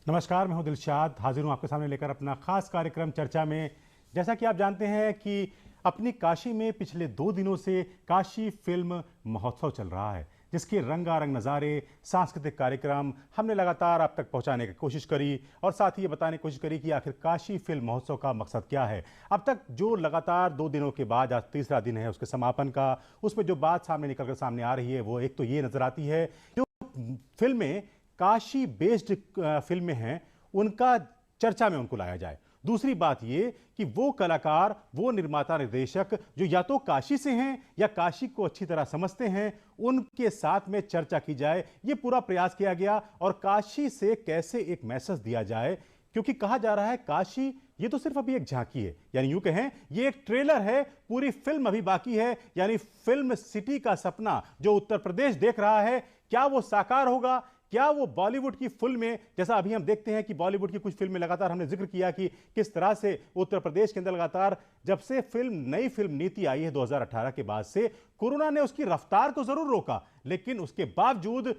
नमस्कार, मैं हूं दिलशाद, हाजिर हूं आपके सामने लेकर अपना खास कार्यक्रम चर्चा में। जैसा कि आप जानते हैं कि अपनी काशी में पिछले 2 दिनों से काशी फिल्म महोत्सव चल रहा है, जिसके रंगारंग नज़ारे, सांस्कृतिक कार्यक्रम हमने लगातार आप तक पहुंचाने की कोशिश करी और साथ ही ये बताने की कोशिश करी कि आखिर काशी फिल्म महोत्सव का मकसद क्या है। अब तक जो लगातार 2 दिनों के बाद आज तीसरा दिन है उसके समापन का, उसमें जो बात सामने निकल कर सामने आ रही है वो एक तो ये नज़र आती है, जो फिल्में काशी बेस्ड फिल्में हैं उनका चर्चा में उनको लाया जाए। दूसरी बात ये कि वो कलाकार, वो निर्माता निर्देशक जो या तो काशी से हैं या काशी को अच्छी तरह समझते हैं, उनके साथ में चर्चा की जाए। ये पूरा प्रयास किया गया और काशी से कैसे एक मैसेज दिया जाए, क्योंकि कहा जा रहा है काशी ये तो सिर्फ अभी एक झांकी है, यानी यूं कहें ये एक ट्रेलर है, पूरी फिल्म अभी बाकी है। यानी फिल्म सिटी का सपना जो उत्तर प्रदेश देख रहा है, क्या वो साकार होगा? क्या वो बॉलीवुड की फिल्में, जैसा अभी हम देखते हैं कि बॉलीवुड की कुछ फिल्में लगातार हमने जिक्र किया कि किस तरह से उत्तर प्रदेश के अंदर लगातार जब से नई फिल्म नीति आई है 2018 के बाद से, कोरोना ने उसकी रफ्तार को जरूर रोका, लेकिन उसके बावजूद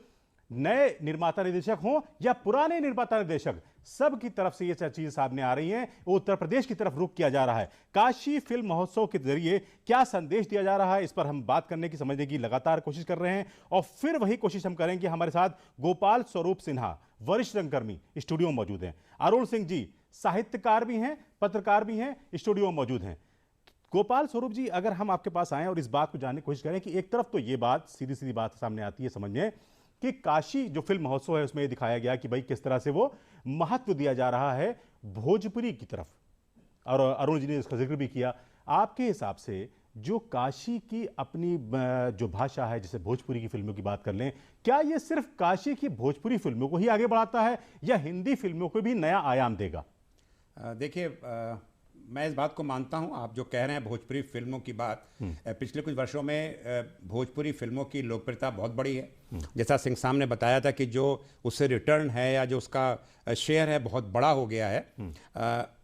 नए निर्माता निर्देशक हों या पुराने निर्माता निर्देशक, सब की तरफ से ये चीजें सामने आ रही हैं। उत्तर प्रदेश की तरफ रुख किया जा रहा है। काशी फिल्म महोत्सव के जरिए क्या संदेश दिया जा रहा है, इस पर हम बात करने की, समझने की लगातार कोशिश कर रहे हैं। और फिर वही कोशिश हम करेंगे। हमारे साथ गोपाल स्वरूप सिन्हा, वरिष्ठ रंगकर्मी, स्टूडियो में मौजूद हैं। अरुण सिंह जी, साहित्यकार भी हैं, पत्रकार भी हैं, स्टूडियो में मौजूद हैं। गोपाल स्वरूप जी, अगर हम आपके पास आए और इस बात को जानने की कोशिश करें कि एक तरफ तो ये बात सीधी सीधी बात सामने आती है समझ में कि काशी जो फिल्म महोत्सव है उसमें ये दिखाया गया कि भाई किस तरह से वो महत्व दिया जा रहा है भोजपुरी की तरफ, और अरुण जी ने इसका जिक्र भी किया। आपके हिसाब से जो काशी की अपनी जो भाषा है, जैसे भोजपुरी की फिल्मों की बात कर लें, क्या ये सिर्फ काशी की भोजपुरी फिल्मों को ही आगे बढ़ाता है या हिंदी फिल्मों को भी नया आयाम देगा? देखिए, मैं इस बात को मानता हूं, आप जो कह रहे हैं भोजपुरी फिल्मों की बात, पिछले कुछ वर्षों में भोजपुरी फिल्मों की लोकप्रियता बहुत बढ़ी है। जैसा सिंह साहब ने बताया था कि जो उससे रिटर्न है या जो उसका शेयर है बहुत बड़ा हो गया है।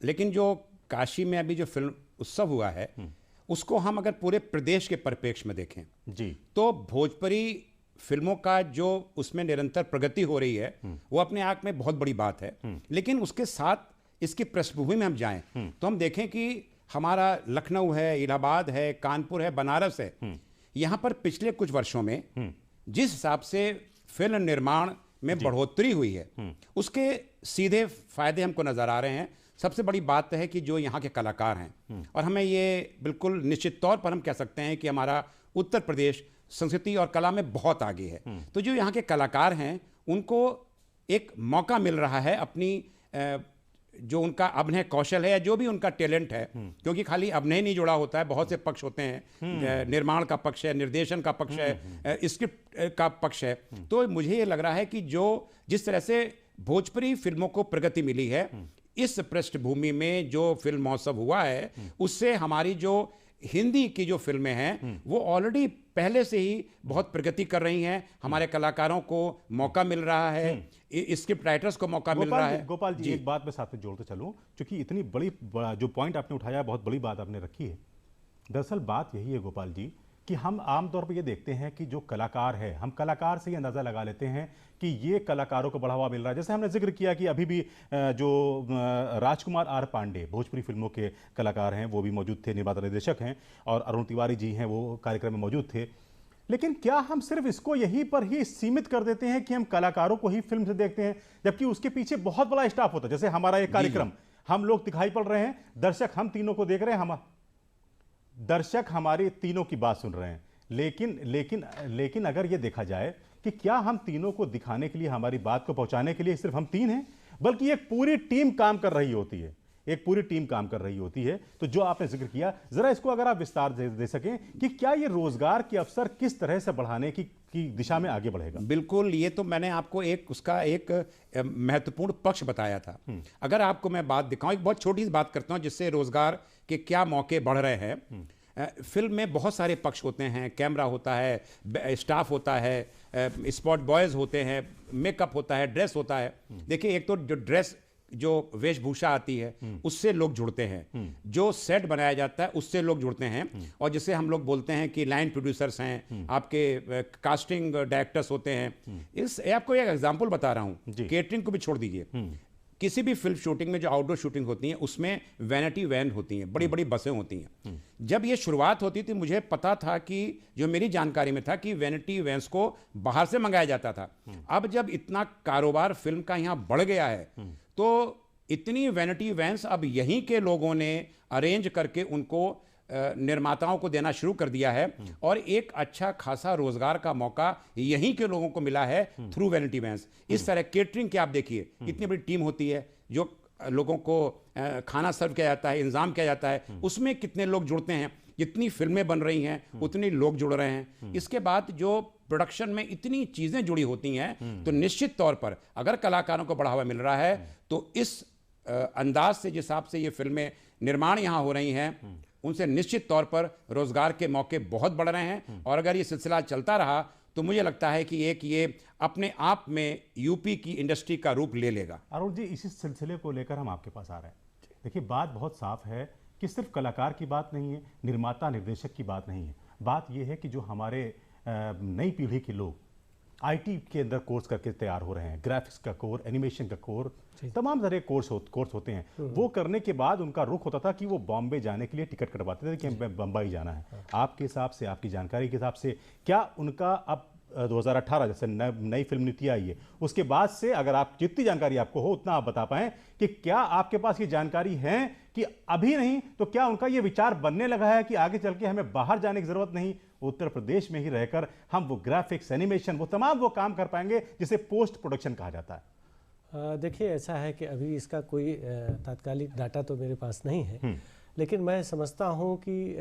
लेकिन जो काशी में अभी जो फिल्म उत्सव हुआ है उसको हम अगर पूरे प्रदेश के परिप्रेक्ष्य में देखें जी, तो भोजपुरी फिल्मों का जो उसमें निरंतर प्रगति हो रही है वो अपने आप में बहुत बड़ी बात है। लेकिन उसके साथ इसकी पृष्ठभूमि में हम जाएं तो हम देखें कि हमारा लखनऊ है, इलाहाबाद है, कानपुर है, बनारस है, यहाँ पर पिछले कुछ वर्षों में जिस हिसाब से फिल्म निर्माण में बढ़ोतरी हुई है उसके सीधे फायदे हमको नजर आ रहे हैं। सबसे बड़ी बात है कि जो यहाँ के कलाकार हैं, और हमें ये बिल्कुल निश्चित तौर पर हम कह सकते हैं कि हमारा उत्तर प्रदेश संस्कृति और कला में बहुत आगे है। तो जो यहाँ के कलाकार हैं उनको एक मौका मिल रहा है अपनी जो उनका अभिनय कौशल है या जो भी उनका टैलेंट है, क्योंकि खाली अभिनय नहीं जुड़ा होता है, बहुत से पक्ष होते हैं, निर्माण का पक्ष है, निर्देशन का पक्ष है, स्क्रिप्ट का पक्ष है। तो मुझे ये लग रहा है कि जो जिस तरह से भोजपुरी फिल्मों को प्रगति मिली है, इस पृष्ठभूमि में जो फिल्म महोत्सव हुआ है उससे हमारी जो हिंदी की जो फिल्में हैं वो ऑलरेडी पहले से ही बहुत प्रगति कर रही हैं। हमारे कलाकारों को मौका मिल रहा है, स्क्रिप्ट राइटर्स को मौका मिल रहा है। गोपाल जी, एक बात मैं साथ में जोड़ते चलूं, क्योंकि इतनी बड़ी जो पॉइंट आपने उठाया, बहुत बड़ी बात आपने रखी है। दरअसल बात यही है गोपाल जी कि हम आमतौर पर ये देखते हैं कि जो कलाकार है, हम कलाकार से ये अंदाज़ा लगा लेते हैं कि ये कलाकारों को बढ़ावा मिल रहा है। जैसे हमने जिक्र किया कि अभी भी जो राजकुमार आर पांडे भोजपुरी फिल्मों के कलाकार हैं वो भी मौजूद थे, निर्माता निर्देशक हैं, और अरुण तिवारी जी हैं वो कार्यक्रम में मौजूद थे। लेकिन क्या हम सिर्फ इसको यहीं पर ही सीमित कर देते हैं कि हम कलाकारों को ही फिल्म से देखते हैं, जबकि उसके पीछे बहुत बड़ा स्टाफ होता है? जैसे हमारा एक कार्यक्रम, हम लोग दिखाई पड़ रहे हैं, दर्शक हम तीनों को देख रहे हैं, दर्शक हमारी तीनों की बात सुन रहे हैं, लेकिन अगर ये देखा जाए कि क्या हम तीनों को दिखाने के लिए, हमारी बात को पहुंचाने के लिए सिर्फ हम 3 हैं, बल्कि एक पूरी टीम काम कर रही होती है, एक पूरी टीम काम कर रही होती है। तो जो आपने जिक्र किया, जरा इसको अगर आप विस्तार दे सकें कि क्या ये रोजगार के अवसर किस तरह से बढ़ाने की दिशा में आगे बढ़ेगा? बिल्कुल, ये तो मैंने आपको उसका एक महत्वपूर्ण पक्ष बताया था। अगर आपको मैं बात दिखाऊं, एक बहुत छोटी सी बात करता हूं जिससे रोजगार के क्या मौके बढ़ रहे हैं। फिल्म में बहुत सारे पक्ष होते हैं, कैमरा होता है, स्टाफ होता है, स्पॉट बॉयज होते हैं, मेकअप होता है, ड्रेस होता है। देखिए, एक तो जो ड्रेस, जो वेशभूषा आती है उससे लोग जुड़ते हैं, जो सेट बनाया जाता है उससे लोग जुड़ते हैं, और जिसे हम लोग बोलते हैं कि लाइन प्रोड्यूसर्स हैं, आपके कास्टिंग डायरेक्टर्स होते हैं। आपको एक एग्जांपल बता रहा हूं, केटरिंग को भी छोड़ दीजिए। किसी भी फिल्म शूटिंग में जो आउटडोर शूटिंग होती है उसमें वैनिटी वैन होती हैं, बड़ी बड़ी बसें होती हैं। जब ये शुरुआत होती थी मुझे पता था कि जो मेरी जानकारी में था कि वैनिटी वैन्स को बाहर से मंगाया जाता था। अब जब इतना कारोबार फिल्म का यहाँ बढ़ गया है तो इतनी वैनिटी वैन्स अब यहीं के लोगों ने अरेंज करके उनको निर्माताओं को देना शुरू कर दिया है और एक अच्छा खासा रोजगार का मौका यहीं के लोगों को मिला है थ्रू वैनिटी वैन्स। इस तरह केटरिंग के आप देखिए इतनी बड़ी टीम होती है जो लोगों को खाना सर्व किया जाता है, इंतजाम किया जाता है, उसमें कितने लोग जुड़ते हैं, जितनी फिल्में बन रही हैं उतने लोग जुड़ रहे हैं। इसके बाद जो प्रोडक्शन में इतनी चीजें जुड़ी होती हैं तो निश्चित तौर पर अगर कलाकारों को बढ़ावा मिल रहा है तो इस अंदाज से जिस हिसाब से ये फिल्में निर्माण यहाँ हो रही हैं उनसे निश्चित तौर पर रोजगार के मौके बहुत बढ़ रहे हैं। और अगर ये सिलसिला चलता रहा तो मुझे लगता है कि एक ये अपने आप में यूपी की इंडस्ट्री का रूप ले लेगा। अरुण जी, इसी सिलसिले को लेकर हम आपके पास आ रहे हैं। देखिए, बात बहुत साफ है कि सिर्फ कलाकार की बात नहीं है, निर्माता निर्देशक की बात नहीं है। बात यह है कि जो हमारे नई पीढ़ी के लोग आईटी के अंदर कोर्स करके तैयार हो रहे हैं, ग्राफिक्स का कोर्स, एनिमेशन का कोर्स, तमाम तरह के कोर्स होते हैं। वो करने के बाद उनका रुख होता था कि वो बॉम्बे जाने के लिए टिकट कटवाते थे कि हमें बम्बई जाना है। आपके हिसाब से, आपकी जानकारी के हिसाब से, क्या उनका अब 2018 जैसे नई फिल्म नीति आई है उसके बाद से, अगर आप जितनी जानकारी आपको हो उतना आप बता पाएं कि क्या आपके पास ये जानकारी है कि अभी नहीं तो क्या उनका ये विचार बनने लगा है कि आगे चल के हमें बाहर जाने की जरूरत नहीं, उत्तर प्रदेश में ही रहकर हम वो ग्राफिक्स, एनिमेशन, वो तमाम वो काम कर पाएंगे जिसे पोस्ट प्रोडक्शन कहा जाता है? देखिए, ऐसा है कि अभी इसका कोई तात्कालिक डाटा तो मेरे पास नहीं है, लेकिन मैं समझता हूँ कि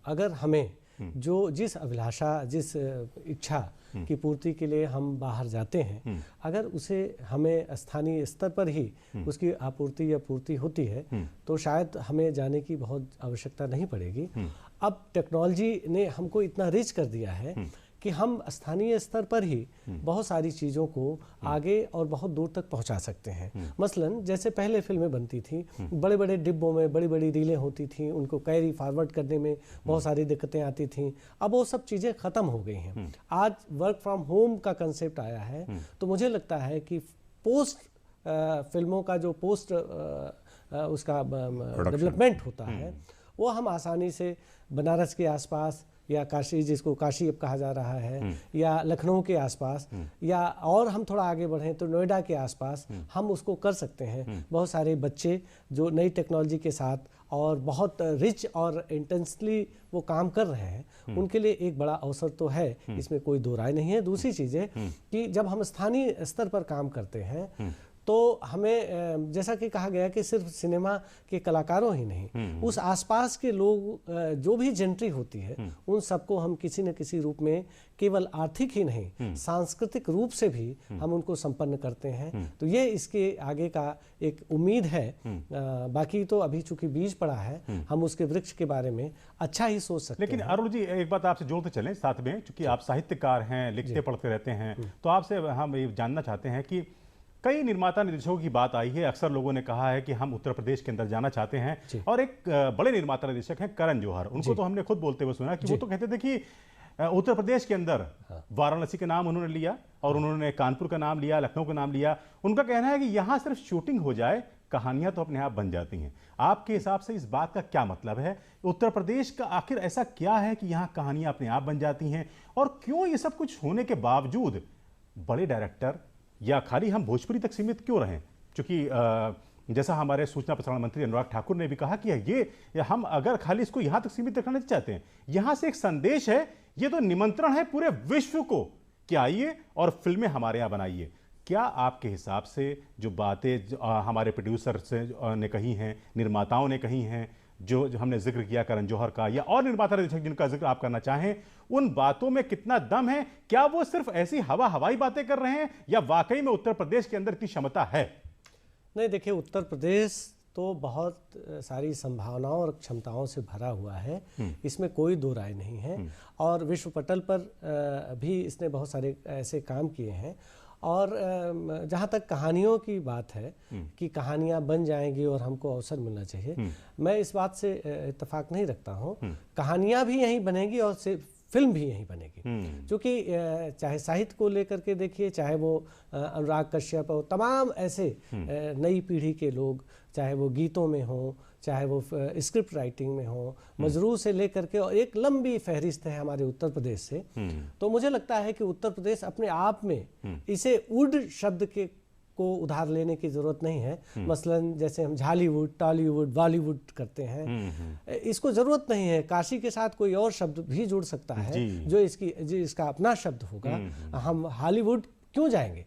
अगर हमें जिस अभिलाषा, जिस इच्छा की पूर्ति के लिए हम बाहर जाते हैं, अगर उसे हमें स्थानीय स्तर पर ही उसकी आपूर्ति या पूर्ति होती है तो शायद हमें जाने की बहुत आवश्यकता नहीं पड़ेगी। अब टेक्नोलॉजी ने हमको इतना रिच कर दिया है कि हम स्थानीय स्तर पर ही बहुत सारी चीज़ों को आगे और बहुत दूर तक पहुंचा सकते हैं। मसलन जैसे पहले फिल्में बनती थी, बड़े बड़े डिब्बों में बड़ी बड़ी रीलें होती थी, उनको कैरी फॉरवर्ड करने में बहुत सारी दिक्कतें आती थीं। अब वो सब चीज़ें ख़त्म हो गई हैं। आज वर्क फ्रॉम होम का कंसेप्ट आया है, तो मुझे लगता है कि पोस्ट फिल्मों का जो पोस्ट उसका डेवलपमेंट होता है वो हम आसानी से बनारस के आसपास या काशी, जिसको काशी अब कहा जा रहा है, या लखनऊ के आसपास, या और हम थोड़ा आगे बढ़ें तो नोएडा के आसपास हम उसको कर सकते हैं। बहुत सारे बच्चे जो नई टेक्नोलॉजी के साथ और बहुत रिच और इंटेंसली वो काम कर रहे हैं, उनके लिए एक बड़ा अवसर तो है, इसमें कोई दो राय नहीं है। दूसरी चीज़ है कि जब हम स्थानीय स्तर पर काम करते हैं तो हमें, जैसा कि कहा गया कि सिर्फ सिनेमा के कलाकारों ही नहीं, उस आसपास के लोग, जो भी जेंट्री होती है, उन सबको हम किसी न किसी रूप में, केवल आर्थिक ही नहीं सांस्कृतिक रूप से भी हम उनको संपन्न करते हैं। तो ये इसके आगे का एक उम्मीद है। बाकी तो अभी चूंकि बीज पड़ा है, हम उसके वृक्ष के बारे में अच्छा ही सोच सकते हैं। लेकिन अरुण जी, एक बात आपसे जोड़ते चलें साथ में, चूंकि आप साहित्यकार हैं, लिखते पढ़ते रहते हैं, तो आपसे हम ये जानना चाहते हैं कि कई निर्माता निर्देशकों की बात आई है। अक्सर लोगों ने कहा है कि हम उत्तर प्रदेश के अंदर जाना चाहते हैं, और एक बड़े निर्माता निर्देशक हैं करण जौहर, उनको तो हमने खुद बोलते हुए सुना कि वो तो कहते थे कि उत्तर प्रदेश के अंदर वाराणसी का नाम उन्होंने लिया और उन्होंने कानपुर का नाम लिया, लखनऊ का नाम लिया। उनका कहना है कि यहाँ सिर्फ शूटिंग हो जाए, कहानियां तो अपने आप बन जाती हैं। आपके हिसाब से इस बात का क्या मतलब है? उत्तर प्रदेश का आखिर ऐसा क्या है कि यहाँ कहानियां अपने आप बन जाती हैं, और क्यों ये सब कुछ होने के बावजूद बड़े डायरेक्टर या खाली हम भोजपुरी तक सीमित क्यों रहें? क्योंकि जैसा हमारे सूचना प्रसारण मंत्री अनुराग ठाकुर ने भी कहा कि ये हम अगर खाली इसको यहाँ तक सीमित रखना नहीं चाहते हैं, यहाँ से एक संदेश है, ये तो निमंत्रण है पूरे विश्व को कि आइए और फिल्में हमारे यहाँ बनाइए। क्या आपके हिसाब से जो बातें हमारे प्रोड्यूसर ने कही हैं, निर्माताओं ने कही हैं, जो हमने जिक्र किया करण जौहर का, या और निर्माता निर्देशक जिनका जिक्र आप करना चाहें, उन बातों में कितना दम है? क्या वो सिर्फ ऐसी हवाई बातें कर रहे हैं, या वाकई में उत्तर प्रदेश के अंदर इतनी क्षमता है? नहीं, देखिए, उत्तर प्रदेश तो बहुत सारी संभावनाओं और क्षमताओं से भरा हुआ है, इसमें कोई दो राय नहीं है। और विश्व पटल पर भी इसने बहुत सारे ऐसे काम किए हैं। और जहाँ तक कहानियों की बात है कि कहानियाँ बन जाएंगी और हमको अवसर मिलना चाहिए, मैं इस बात से इत्तेफाक नहीं रखता हूँ। कहानियाँ भी यहीं बनेंगी और फिल्म भी यहीं बनेगी। क्योंकि चाहे साहित्य को लेकर के देखिए, चाहे वो अनुराग कश्यप और तमाम ऐसे नई पीढ़ी के लोग, चाहे वो गीतों में हो, चाहे वो स्क्रिप्ट राइटिंग में हो, मजरू से लेकर के, और एक लंबी फहरिस्त है हमारे उत्तर प्रदेश से। तो मुझे लगता है कि उत्तर प्रदेश अपने आप में इसे वुड शब्द के को उधार लेने की जरूरत नहीं है। मसलन जैसे हम झालीवुड, टॉलीवुड, बॉलीवुड करते हैं, इसको जरूरत नहीं है। काशी के साथ कोई और शब्द भी जुड़ सकता है जो इसका अपना शब्द होगा। हम हॉलीवुड क्यों जाएंगे?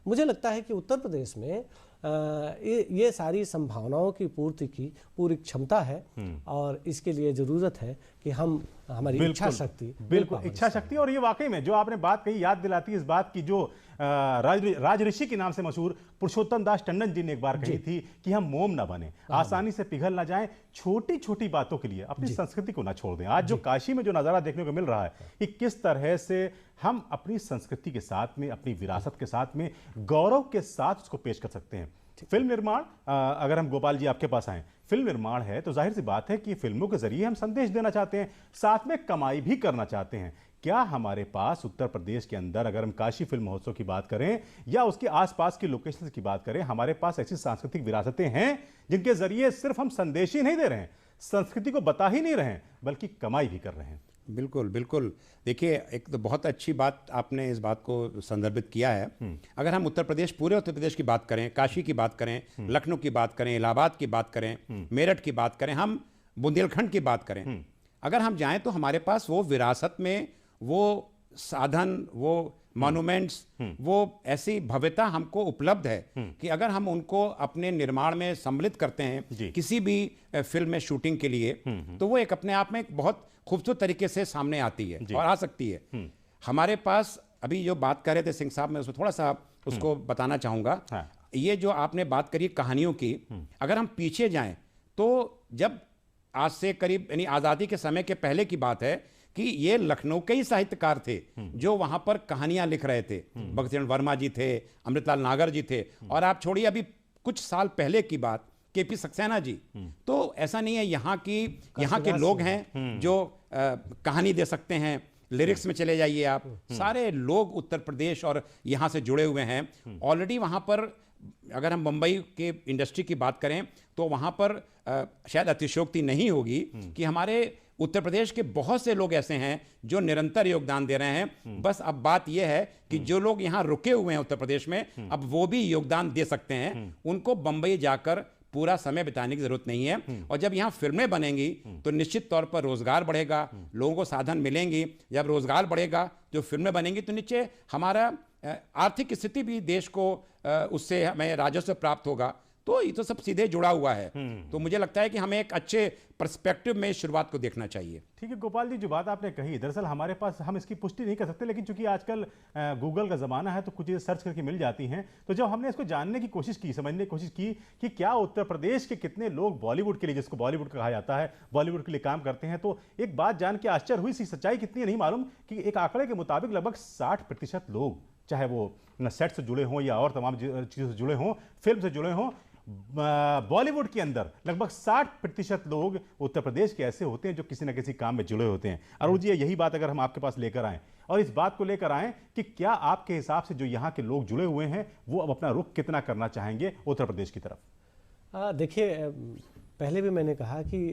मुझे लगता है कि उत्तर प्रदेश में ये सारी संभावनाओं की पूर्ति की पूरी क्षमता है, और इसके लिए जरूरत है कि हम हमारी इच्छा शक्ति, बिल्कुल इच्छा शक्ति। और ये वाकई में जो आपने बात कही याद दिलाती है इस बात की जो राज ऋषि के नाम से मशहूर पुरुषोत्तम दास टंडन जी ने एक बार कही थी कि हम मोम ना बने, आसानी से पिघल ना जाएं, छोटी छोटी बातों के लिए अपनी संस्कृति को ना छोड़ दें। आज जो काशी में जो नज़ारा देखने को मिल रहा है कि किस तरह से हम अपनी संस्कृति के साथ में, अपनी विरासत के साथ में गौरव के साथ उसको पेश कर सकते हैं। फिल्म निर्माण, अगर हम गोपाल जी आपके पास आए, फिल्म निर्माण है तो जाहिर सी बात है कि फिल्मों के जरिए हम संदेश देना चाहते हैं, साथ में कमाई भी करना चाहते हैं। क्या हमारे पास उत्तर प्रदेश के अंदर, अगर हम काशी फिल्म महोत्सव की बात करें या उसके आसपास की लोकेशन की बात करें, हमारे पास ऐसी सांस्कृतिक विरासतें हैं जिनके जरिए सिर्फ हम संदेश ही नहीं दे रहे हैं, संस्कृति को बता ही नहीं रहे हैं, बल्कि कमाई भी कर रहे हैं? बिल्कुल बिल्कुल। देखिए, एक तो बहुत अच्छी बात आपने इस बात को संदर्भित किया है। अगर हम उत्तर प्रदेश, पूरे उत्तर प्रदेश की बात करें, काशी की बात करें, लखनऊ की बात करें, इलाहाबाद की बात करें, मेरठ की बात करें, हम बुंदेलखंड की बात करें, अगर हम जाएं तो हमारे पास वो विरासत में वो साधन, वो मॉन्यूमेंट्स, वो ऐसी भव्यता हमको उपलब्ध है कि अगर हम उनको अपने निर्माण में सम्मिलित करते हैं किसी भी फिल्म में शूटिंग के लिए, तो वो एक अपने आप में एक बहुत खूबसूरत तरीके से सामने आती है और आ सकती है। हमारे पास अभी जो बात कर रहे थे सिंह साहब, मैं उसको थोड़ा सा उसको बताना चाहूँगा। ये जो आपने बात करी कहानियों की, अगर हम पीछे जाएं तो जब आज से करीब, यानी आज़ादी के समय के पहले की बात है कि ये लखनऊ के ही साहित्यकार थे जो वहां पर कहानियां लिख रहे थे। भगत सिंह वर्मा जी थे, अमृतलाल नागर जी थे, और आप छोड़िए अभी कुछ साल पहले की बात, केपी सक्सेना जी। तो ऐसा नहीं है, यहाँ के लोग हैं जो कहानी दे सकते हैं। लिरिक्स में चले जाइए आप, सारे लोग उत्तर प्रदेश और यहाँ से जुड़े हुए हैं ऑलरेडी। वहाँ पर अगर हम मुंबई के इंडस्ट्री की बात करें तो वहाँ पर शायद अतिशयोक्ति नहीं होगी कि हमारे उत्तर प्रदेश के बहुत से लोग ऐसे हैं जो निरंतर योगदान दे रहे हैं। बस अब बात यह है कि जो लोग यहाँ रुके हुए हैं उत्तर प्रदेश में, अब वो भी योगदान दे सकते हैं। उनको बंबई जाकर पूरा समय बिताने की जरूरत नहीं है। और जब यहाँ फिल्में बनेंगी तो निश्चित तौर पर रोजगार बढ़ेगा, लोगों को साधन मिलेंगी। जब रोजगार बढ़ेगा, जो फिल्में बनेंगी, तो नीचे हमारा आर्थिक स्थिति भी देश को उससे हमें राजस्व प्राप्त होगा। तो ये तो सब सीधे जुड़ा हुआ है। तो मुझे लगता है कि हमें एक अच्छे पर्सपेक्टिव में शुरुआत को देखना चाहिए। ठीक है गोपाल जी, जो बात आपने कही, दरअसल हमारे पास, हम इसकी पुष्टि नहीं कर सकते, लेकिन चूंकि आजकल गूगल का ज़माना है तो कुछ चीज़ें सर्च करके मिल जाती हैं। तो जब हमने इसको जानने की कोशिश की, समझने की कोशिश की कि क्या उत्तर प्रदेश के कितने लोग बॉलीवुड के लिए, जिसको बॉलीवुड कहा जाता है, बॉलीवुड के लिए काम करते हैं, तो एक बात जान के आश्चर्य हुई। सी सच्चाई कितनी है नहीं मालूम कि एक आंकड़े के मुताबिक लगभग 60% लोग, चाहे वो सेट से जुड़े हों या और तमाम चीज़ों से जुड़े हों, फिल्म से जुड़े हों, बॉलीवुड के अंदर लगभग 60% लोग उत्तर प्रदेश के ऐसे होते हैं जो किसी न किसी काम में जुड़े होते हैं। अरुण जी, यही बात अगर हम आपके पास लेकर आएं और इस बात को लेकर आएं कि क्या आपके हिसाब से जो यहाँ के लोग जुड़े हुए हैं वो अब अपना रुख कितना करना चाहेंगे उत्तर प्रदेश की तरफ? देखिए, पहले भी मैंने कहा कि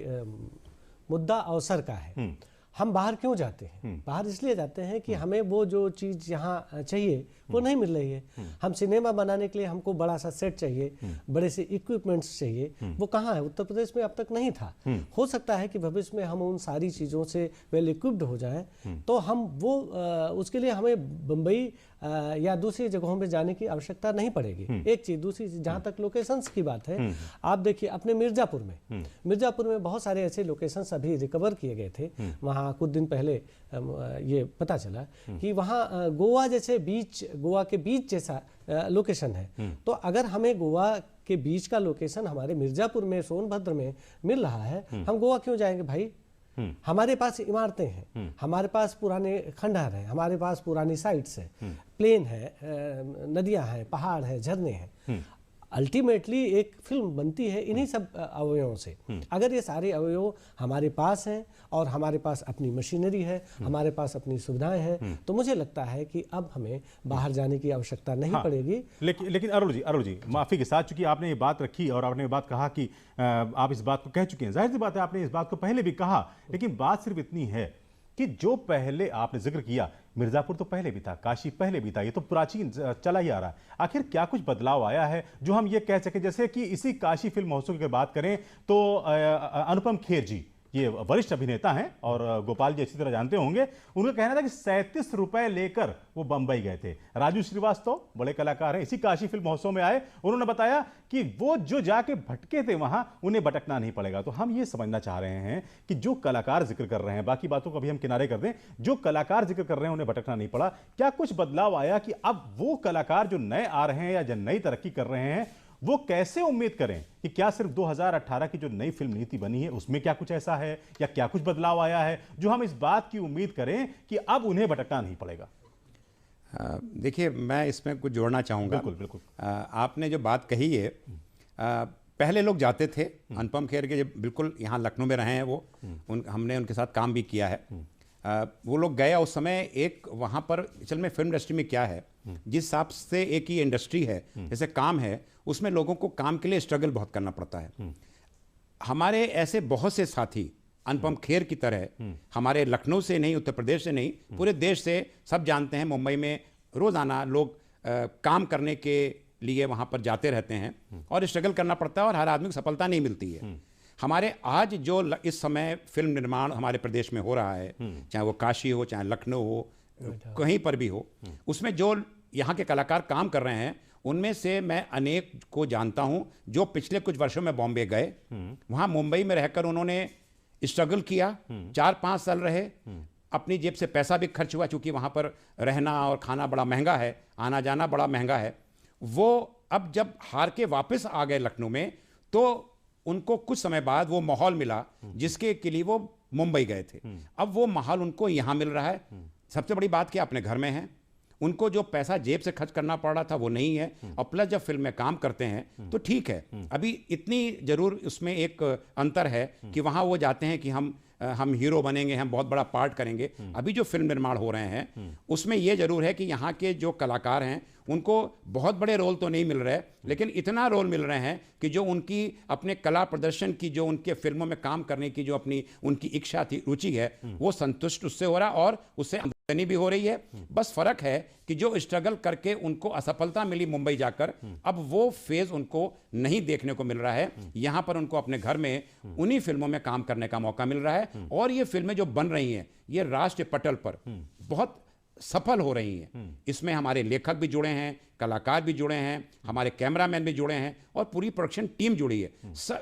मुद्दा अवसर का है। हम बाहर क्यों जाते हैं? बाहर इसलिए जाते हैं कि हमें वो जो चीज़ यहाँ चाहिए वो नहीं मिल रही है। हम सिनेमा बनाने के लिए हमको बड़ा सा सेट चाहिए, बड़े से इक्विपमेंट्स चाहिए, वो कहाँ है? उत्तर प्रदेश में अब तक नहीं था। हो सकता है कि भविष्य में हम उन सारी चीज़ों से वेल इक्विप्ड हो जाएं, तो हम वो उसके लिए हमें बम्बई या दूसरी जगहों में जाने की आवश्यकता नहीं पड़ेगी। एक चीज़। दूसरी चीज़, जहाँ तक लोकेशंस की बात है, आप देखिए अपने मिर्ज़ापुर में बहुत सारे ऐसे लोकेशंस अभी रिकवर किए गए थे। वहाँ कुछ दिन पहले ये पता चला कि वहाँ गोवा के बीच जैसा लोकेशन है। तो अगर हमें गोवा के बीच का लोकेशन हमारे मिर्ज़ापुर में, सोनभद्र में मिल रहा है, हम गोवा क्यों जाएंगे भाई? हमारे पास इमारतें हैं, हमारे पास पुराने खंडहर हैं, हमारे पास पुरानी साइट्स हैं, प्लेन है, नदियां हैं, पहाड़ हैं, झरने हैं। अल्टीमेटली एक फिल्म बनती है इन्हीं सब अवयवों से। अगर ये सारे अवयव हमारे पास हैं और हमारे पास अपनी मशीनरी है, हमारे पास अपनी सुविधाएं हैं, तो मुझे लगता है कि अब हमें बाहर जाने की आवश्यकता नहीं पड़ेगी। लेकिन अरुण जी माफी के साथ, चूंकि आपने ये बात रखी और आपने ये बात कहा कि आप इस बात को कह चुके हैं, जाहिर सी बात है आपने इस बात को पहले भी कहा, लेकिन बात सिर्फ इतनी है कि जो पहले आपने जिक्र किया, मिर्जापुर तो पहले भी था, काशी पहले भी था, ये तो प्राचीन चला ही आ रहा है। आखिर क्या कुछ बदलाव आया है जो हम ये कह सके, जैसे कि इसी काशी फिल्म महोत्सव की अगर बात करें तो अनुपम खेर जी, ये वरिष्ठ अभिनेता हैं और गोपाल जी अच्छी तरह जानते होंगे, उनका कहना था कि 37 रुपए लेकर वो बंबई गए थे। राजू श्रीवास्तव बड़े कलाकार हैं, इसी काशी फिल्म महोत्सव में आए, उन्होंने बताया कि वो जो जाके भटके थे वहां, उन्हें भटकना नहीं पड़ेगा। तो हम ये समझना चाह रहे हैं कि जो कलाकार जिक्र कर रहे हैं, बाकी बातों को अभी हम किनारे कर दें, जो कलाकार जिक्र कर रहे हैं उन्हें भटकना नहीं पड़ा, क्या कुछ बदलाव आया कि अब वो कलाकार जो नए आ रहे हैं या जो नई तरक्की कर रहे हैं, वो कैसे उम्मीद करें कि क्या सिर्फ 2018 की जो नई फिल्म नीति बनी है उसमें क्या कुछ ऐसा है या क्या कुछ बदलाव आया है जो हम इस बात की उम्मीद करें कि अब उन्हें भटकना नहीं पड़ेगा? देखिए, मैं इसमें कुछ जोड़ना चाहूँगा। बिल्कुल बिल्कुल। आपने जो बात कही है, पहले लोग जाते थे, अनुपम खेर के बिल्कुल यहाँ लखनऊ में रहे हैं वो, हमने उनके साथ काम भी किया है। वो लोग गए उस समय, एक वहाँ पर असल में फिल्म इंडस्ट्री में क्या है, जिस हिसाब से एक ही इंडस्ट्री है, जैसे काम है, उसमें लोगों को काम के लिए स्ट्रगल बहुत करना पड़ता है। हमारे ऐसे बहुत से साथी अनुपम खेर की तरह, हमारे लखनऊ से नहीं, उत्तर प्रदेश से नहीं, पूरे देश से सब जानते हैं, मुंबई में रोज़ाना लोग काम करने के लिए वहाँ पर जाते रहते हैं और स्ट्रगल करना पड़ता है और हर आदमी को सफलता नहीं मिलती है। हमारे आज जो इस समय फिल्म निर्माण हमारे प्रदेश में हो रहा है, चाहे वो काशी हो, चाहे लखनऊ हो, कहीं पर भी हो, उसमें जो यहाँ के कलाकार काम कर रहे हैं, उनमें से मैं अनेक को जानता हूँ जो पिछले कुछ वर्षों में बॉम्बे गए, वहाँ मुंबई में रहकर उन्होंने स्ट्रगल किया, 4-5 साल रहे, अपनी जेब से पैसा भी खर्च हुआ, चूँकि वहाँ पर रहना और खाना बड़ा महंगा है, आना जाना बड़ा महंगा है। वो अब जब हार के वापस आ गए लखनऊ में, तो उनको कुछ समय बाद वो माहौल मिला जिसके के लिए वो मुंबई गए थे। अब वो माहौल उनको यहाँ मिल रहा है। सबसे बड़ी बात क्या, अपने घर में है, उनको जो पैसा जेब से खर्च करना पड़ रहा था वो नहीं है, और प्लस जब फिल्म में काम करते हैं तो ठीक है। अभी इतनी जरूर उसमें एक अंतर है कि वहाँ वो जाते हैं कि हम हीरो बनेंगे, हम बहुत बड़ा पार्ट करेंगे। अभी जो फिल्म निर्माण हो रहे हैं उसमें ये जरूर है कि यहाँ के जो कलाकार हैं उनको बहुत बड़े रोल तो नहीं मिल रहे, लेकिन इतना रोल मिल रहे हैं कि जो उनकी अपने कला प्रदर्शन की, जो उनके फिल्मों में काम करने की जो अपनी उनकी इच्छा थी, रुचि है, वो संतुष्ट उससे हो रहा और उससे आमदनी भी हो रही है। बस फर्क है कि जो स्ट्रगल करके उनको असफलता मिली मुंबई जाकर, अब वो फेज उनको नहीं देखने को मिल रहा है। यहाँ पर उनको अपने घर में उन्हीं फिल्मों में काम करने का मौका मिल रहा है और ये फिल्में जो बन रही हैं ये राष्ट्रीय पटल पर बहुत सफल हो रही हैं। इसमें हमारे लेखक भी जुड़े हैं, कलाकार भी जुड़े हैं, हमारे कैमरामैन भी जुड़े हैं और पूरी प्रोडक्शन टीम जुड़ी है।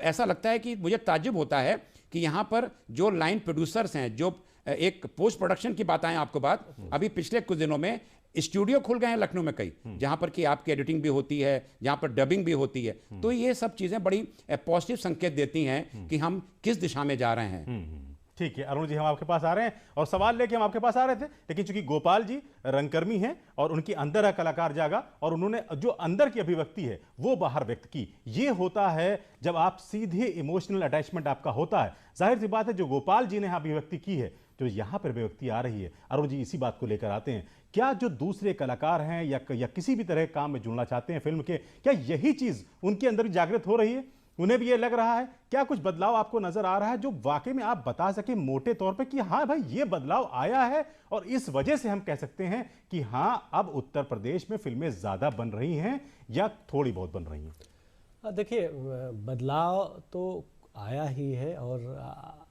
ऐसा लगता है कि मुझे ताज्जुब होता है कि यहाँ पर जो लाइन प्रोड्यूसर्स हैं, जो एक पोस्ट प्रोडक्शन की बात आए आपको बात, अभी पिछले कुछ दिनों में स्टूडियो खुल गए हैं लखनऊ में कई, जहाँ पर कि आपकी एडिटिंग भी होती है, जहाँ पर डबिंग भी होती है। तो ये सब चीज़ें बड़ी पॉजिटिव संकेत देती हैं कि हम किस दिशा में जा रहे हैं। ठीक है अरुण जी, हम आपके पास आ रहे हैं और सवाल लेके हम आपके पास आ रहे थे, लेकिन चूंकि गोपाल जी रंगकर्मी हैं और उनकी अंदर का कलाकार जागा और उन्होंने जो अंदर की अभिव्यक्ति है वो बाहर व्यक्त की। ये होता है जब आप सीधे इमोशनल अटैचमेंट आपका होता है। जाहिर सी बात है जो गोपाल जी ने अभिव्यक्ति की है, जो यहाँ पर अभिव्यक्ति आ रही है, अरुण जी इसी बात को लेकर आते हैं। क्या जो दूसरे कलाकार हैं या किसी भी तरह काम में जुड़ना चाहते हैं फिल्म के, क्या यही चीज उनके अंदर जागृत हो रही है? उन्हें भी ये लग रहा है? क्या कुछ बदलाव आपको नजर आ रहा है जो वाकई में आप बता सके मोटे तौर पे कि हाँ भाई ये बदलाव आया है और इस वजह से हम कह सकते हैं कि हाँ अब उत्तर प्रदेश में फिल्में ज्यादा बन रही हैं या थोड़ी बहुत बन रही हैं? देखिए, बदलाव तो आया ही है और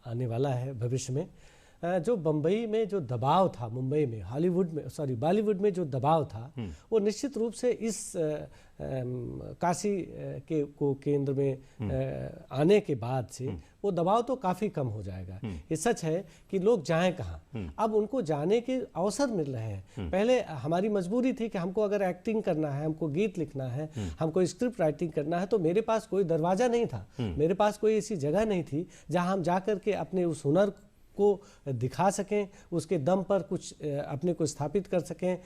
आने वाला है भविष्य में। जो बम्बई में जो दबाव था, मुंबई में, बॉलीवुड में जो दबाव था, वो निश्चित रूप से इस काशी को केंद्र में आने के बाद से वो दबाव तो काफ़ी कम हो जाएगा। ये सच है कि लोग जाएं कहाँ, अब उनको जाने के अवसर मिल रहे हैं। पहले हमारी मजबूरी थी कि हमको अगर एक्टिंग करना है, हमको गीत लिखना है, हमको स्क्रिप्ट राइटिंग करना है, तो मेरे पास कोई दरवाज़ा नहीं था, मेरे पास कोई ऐसी जगह नहीं थी जहाँ हम जा कर के अपने उस हुनर को दिखा सकें, उसके दम पर कुछ अपने को स्थापित कर सकें,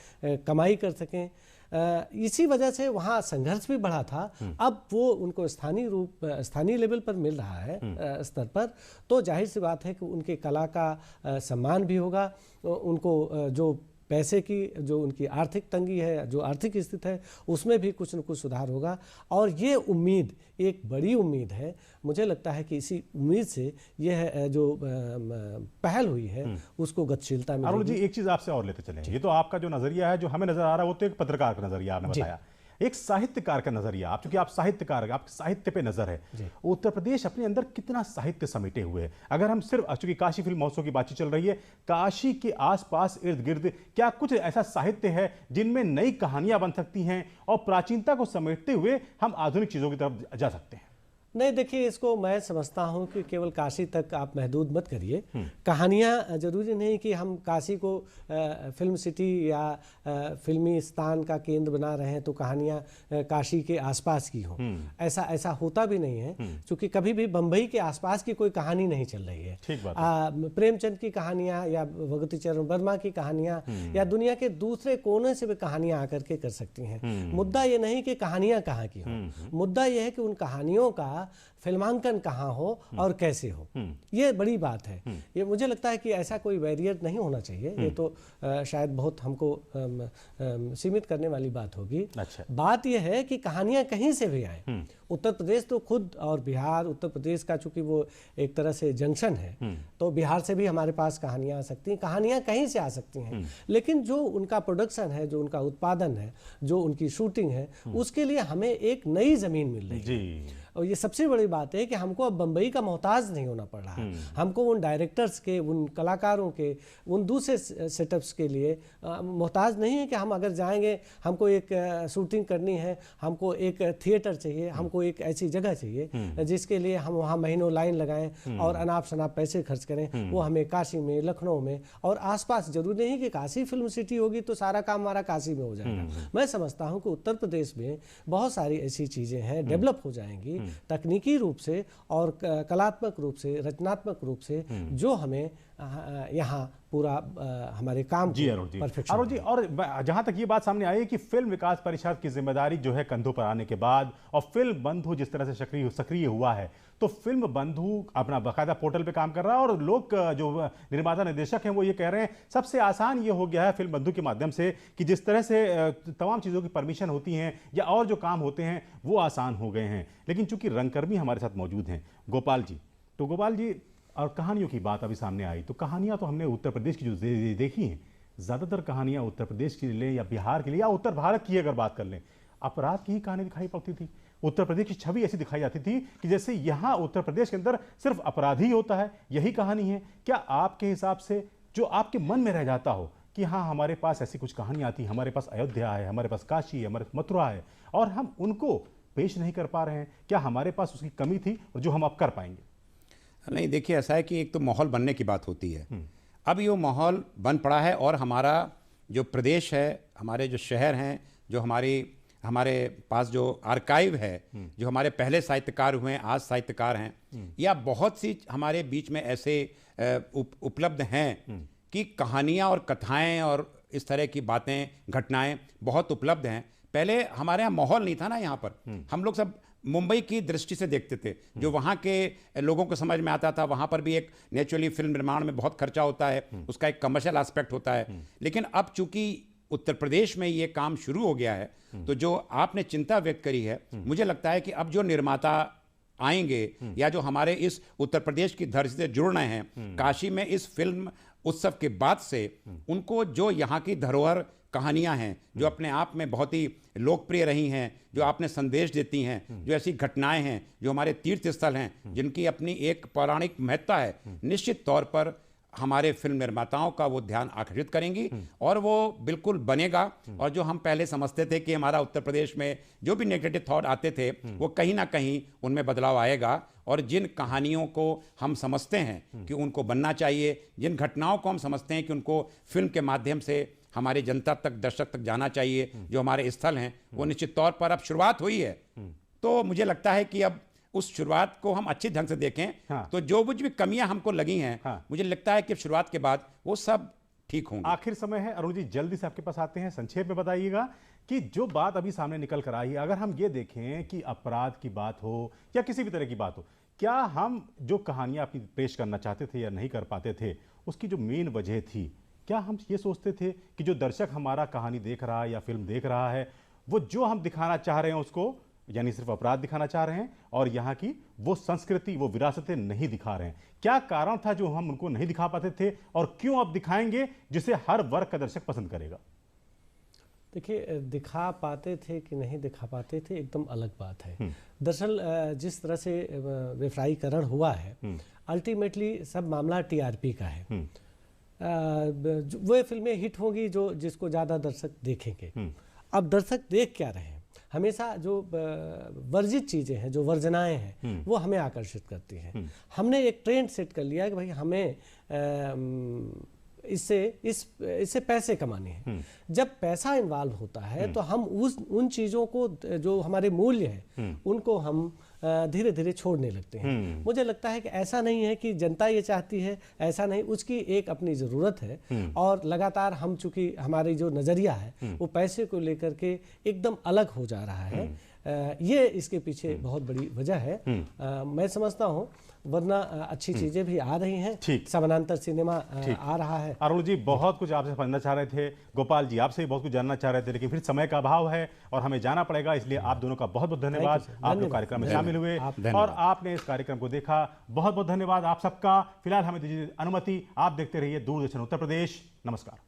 कमाई कर सकें। इसी वजह से वहाँ संघर्ष भी बढ़ा था। अब वो उनको स्थानीय लेवल पर मिल रहा है स्तर पर, तो जाहिर सी बात है कि उनके कला का सम्मान भी होगा। उनको जो पैसे की जो उनकी आर्थिक तंगी है, जो आर्थिक स्थिति है, उसमें भी कुछ न कुछ सुधार होगा। और ये उम्मीद एक बड़ी उम्मीद है। मुझे लगता है कि इसी उम्मीद से यह जो पहल हुई है उसको गतिशीलता मिलेगी। अरुण जी, एक चीज़ आपसे और लेते चलें। ये तो आपका जो नज़रिया है, जो हमें नज़र आ रहा है, वो तो एक पत्रकार का नज़रिया आपने बताया, एक साहित्यकार का नजरिया। आप चूंकि आप साहित्यकार, आपके साहित्य पे नजर है। उत्तर प्रदेश अपने अंदर कितना साहित्य समेटे हुए है। अगर हम सिर्फ चूंकि काशी फिल्म महोत्सव की बातचीत चल रही है, काशी के आसपास इर्द गिर्द क्या कुछ ऐसा साहित्य है जिनमें नई कहानियां बन सकती हैं और प्राचीनता को समेटते हुए हम आधुनिक चीजों की तरफ जा सकते हैं? नहीं, देखिए, इसको मैं समझता हूं कि केवल काशी तक आप महदूद मत करिए। कहानियां जरूरी नहीं कि हम काशी को फिल्म सिटी या फिल्मी स्थान का केंद्र बना रहे हैं तो कहानियां काशी के आसपास की हों। ऐसा होता भी नहीं है, क्योंकि कभी भी बंबई के आसपास की कोई कहानी नहीं चल रही है। ठीक बात है। प्रेमचंद की कहानियां या भगवती चरण वर्मा की कहानियां या दुनिया के दूसरे कोने से भी कहानियां आकर के कर सकती हैं। मुद्दा ये नहीं कि कहानियां कहाँ की हों, मुद्दा यह है कि उन कहानियों का फिल्मांकन कहाँ हो और कैसे हो। ये बड़ी बात है। ये मुझे लगता है कि ऐसा कोई बैरियर नहीं होना चाहिए। ये तो शायद बहुत हमको सीमित करने वाली बात होगी। अच्छा। बात यह है कि कहानियां कहीं से भी आए। उत्तर प्रदेश तो खुद, और बिहार, उत्तर प्रदेश का चूंकि वो एक तरह से जंक्शन है, तो बिहार से भी हमारे पास कहानियां आ सकती हैं। कहानियां कहीं से आ सकती हैं, लेकिन जो उनका प्रोडक्शन है, जो उनका उत्पादन है, जो उनकी शूटिंग है, उसके लिए हमें एक नई जमीन मिल रही है। और ये सबसे बड़ी बात है कि हमको अब बंबई का मोहताज नहीं होना पड़ रहा है। हमको उन डायरेक्टर्स के, उन कलाकारों के, उन दूसरे सेटअप्स के लिए मोहताज नहीं है कि हम अगर जाएंगे, हमको एक शूटिंग करनी है, हमको एक थिएटर चाहिए, हमको एक ऐसी जगह चाहिए जिसके लिए हम वहाँ महीनों लाइन लगाएं और अनाप शनाप पैसे खर्च करें। वो हमें काशी में, लखनऊ में और आसपास, जरूरी नहीं कि काशी फिल्म सिटी होगी तो सारा काम हमारा काशी में हो जाएगा। मैं समझता हूँ कि उत्तर प्रदेश में बहुत सारी ऐसी चीज़ें हैं, डेवलप हो जाएंगी तकनीकी रूप से और कलात्मक रूप से, रचनात्मक रूप से, जो हमें यहाँ पूरा हमारे काम जी अरुण जी, और जहाँ तक ये बात सामने आई है कि फिल्म विकास परिषद की जिम्मेदारी जो है कंधों पर आने के बाद, और फिल्म बंधु जिस तरह से सक्रिय हुआ है, तो फिल्म बंधु अपना बाकायदा पोर्टल पे काम कर रहा है और लोग जो निर्माता निर्देशक हैं वो ये कह रहे हैं सबसे आसान ये हो गया है फिल्म बंधु के माध्यम से कि जिस तरह से तमाम चीज़ों की परमिशन होती हैं या और जो काम होते हैं वो आसान हो गए हैं। लेकिन चूंकि रंगकर्मी हमारे साथ मौजूद हैं गोपाल जी, तो गोपाल जी, और कहानियों की बात अभी सामने आई, तो कहानियाँ तो हमने उत्तर प्रदेश की जो देखी हैं, ज़्यादातर कहानियाँ उत्तर प्रदेश की लें या बिहार की लें या उत्तर भारत की अगर बात कर लें, अपराध की ही कहानी दिखाई पड़ती थी। उत्तर प्रदेश की छवि ऐसी दिखाई जाती थी कि जैसे यहाँ उत्तर प्रदेश के अंदर सिर्फ अपराधी होता है, यही कहानी है। क्या आपके हिसाब से जो आपके मन में रह जाता हो कि हाँ हमारे पास ऐसी कुछ कहानी आती है, हमारे पास अयोध्या है, हमारे पास काशी है, हमारे पास मथुरा है, और हम उनको पेश नहीं कर पा रहे हैं, क्या हमारे पास उसकी कमी थी और जो हम अब कर पाएंगे? नहीं, देखिए, ऐसा है कि एक तो माहौल बनने की बात होती है। अब ये माहौल बन पड़ा है और हमारा जो प्रदेश है, हमारे जो शहर हैं, जो हमारे पास जो आर्काइव है, जो हमारे पहले साहित्यकार हुए हैं, आज साहित्यकार हैं, या बहुत सी हमारे बीच में ऐसे उपलब्ध हैं कि कहानियाँ और कथाएं और इस तरह की बातें, घटनाएं बहुत उपलब्ध हैं। पहले हमारे यहाँ माहौल नहीं था ना, यहाँ पर हम लोग सब मुंबई की दृष्टि से देखते थे, जो वहाँ के लोगों को समझ में आता था। वहाँ पर भी एक नेचुरली फिल्म निर्माण में बहुत खर्चा होता है, उसका एक कमर्शियल एस्पेक्ट होता है। लेकिन अब चूंकि उत्तर प्रदेश में ये काम शुरू हो गया है, तो जो आपने चिंता व्यक्त करी है, मुझे लगता है कि अब जो निर्माता आएंगे या जो हमारे इस उत्तर प्रदेश की धरती से जुड़ रहे हैं काशी में इस फिल्म उत्सव के बाद से, उनको जो यहाँ की धरोहर कहानियां हैं, जो अपने आप में बहुत ही लोकप्रिय रही हैं, जो आपने संदेश देती हैं, जो ऐसी घटनाएं हैं, जो हमारे तीर्थ स्थल हैं, जिनकी अपनी एक पौराणिक महत्ता है, निश्चित तौर पर हमारे फिल्म निर्माताओं का वो ध्यान आकर्षित करेंगी और वो बिल्कुल बनेगा। और जो हम पहले समझते थे कि हमारा उत्तर प्रदेश में जो भी नेगेटिव थॉट आते थे, वो कहीं ना कहीं उनमें बदलाव आएगा। और जिन कहानियों को हम समझते हैं कि उनको बनना चाहिए, जिन घटनाओं को हम समझते हैं कि उनको फिल्म के माध्यम से हमारी जनता तक, दर्शक तक जाना चाहिए, जो हमारे स्थल हैं, वो निश्चित तौर पर अब शुरुआत हुई है। तो मुझे लगता है कि अब उस शुरुआत को हम अच्छे ढंग से देखें। तो जो कुछ भी कमियां हमको लगी हैं, मुझे लगता है कि शुरुआत के बाद वो सब ठीक होंगे। आखिर समय है अरुण जी, जल्दी से आपके पास आते हैं, संक्षेप में बताइएगा कि जो बात अभी सामने निकल कर आई है, अगर हम ये देखें कि अपराध की बात हो या किसी भी तरह की बात हो, क्या हम जो कहानियां अपनी पेश करना चाहते थे या नहीं कर पाते थे, उसकी जो मेन वजह थी, क्या हम ये सोचते थे कि जो दर्शक हमारा कहानी देख रहा है या फिल्म देख रहा है, वो जो हम दिखाना चाह रहे हैं उसको, यानी सिर्फ अपराध दिखाना चाह रहे हैं और यहाँ की वो संस्कृति, वो विरासतें नहीं दिखा रहे हैं? क्या कारण था जो हम उनको नहीं दिखा पाते थे और क्यों अब दिखाएंगे जिसे हर वर्ग का दर्शक पसंद करेगा? देखिए, दिखा पाते थे कि नहीं दिखा पाते थे एकदम अलग बात है। दरअसल जिस तरह से विफराईकरण हुआ है, अल्टीमेटली सब मामला टीआरपी का है। वो फिल्में हिट होंगी जो जिसको ज़्यादा दर्शक देखेंगे। अब दर्शक देख क्या रहे हैं? हमेशा जो वर्जित चीज़ें हैं, जो वर्जनाएं हैं, वो हमें आकर्षित करती हैं। हमने एक ट्रेंड सेट कर लिया कि भाई हमें इससे पैसे कमाने हैं। जब पैसा इन्वॉल्व होता है तो हम उन चीज़ों को, जो हमारे मूल्य हैं, उनको हम धीरे धीरे छोड़ने लगते हैं। मुझे लगता है कि ऐसा नहीं है कि जनता ये चाहती है, ऐसा नहीं, उसकी एक अपनी ज़रूरत है और लगातार हम, चूंकि हमारी जो नज़रिया है वो पैसे को लेकर के एकदम अलग हो जा रहा है। ये इसके पीछे बहुत बड़ी वजह है। मैं समझता हूँ, वरना अच्छी चीजें भी आ रही हैं, समानांतर सिनेमा आ रहा है। अरुण जी, बहुत कुछ आपसे समझना चाह रहे थे, गोपाल जी आपसे भी बहुत कुछ जानना चाह रहे थे, लेकिन फिर समय का अभाव है और हमें जाना पड़ेगा, इसलिए आप दोनों का बहुत बहुत धन्यवाद। आप लोग कार्यक्रम में शामिल हुए और आपने इस कार्यक्रम को देखा, बहुत बहुत धन्यवाद आप सबका। फिलहाल हमें दीजिए अनुमति, आप देखते रहिए दूरदर्शन उत्तर प्रदेश। नमस्कार।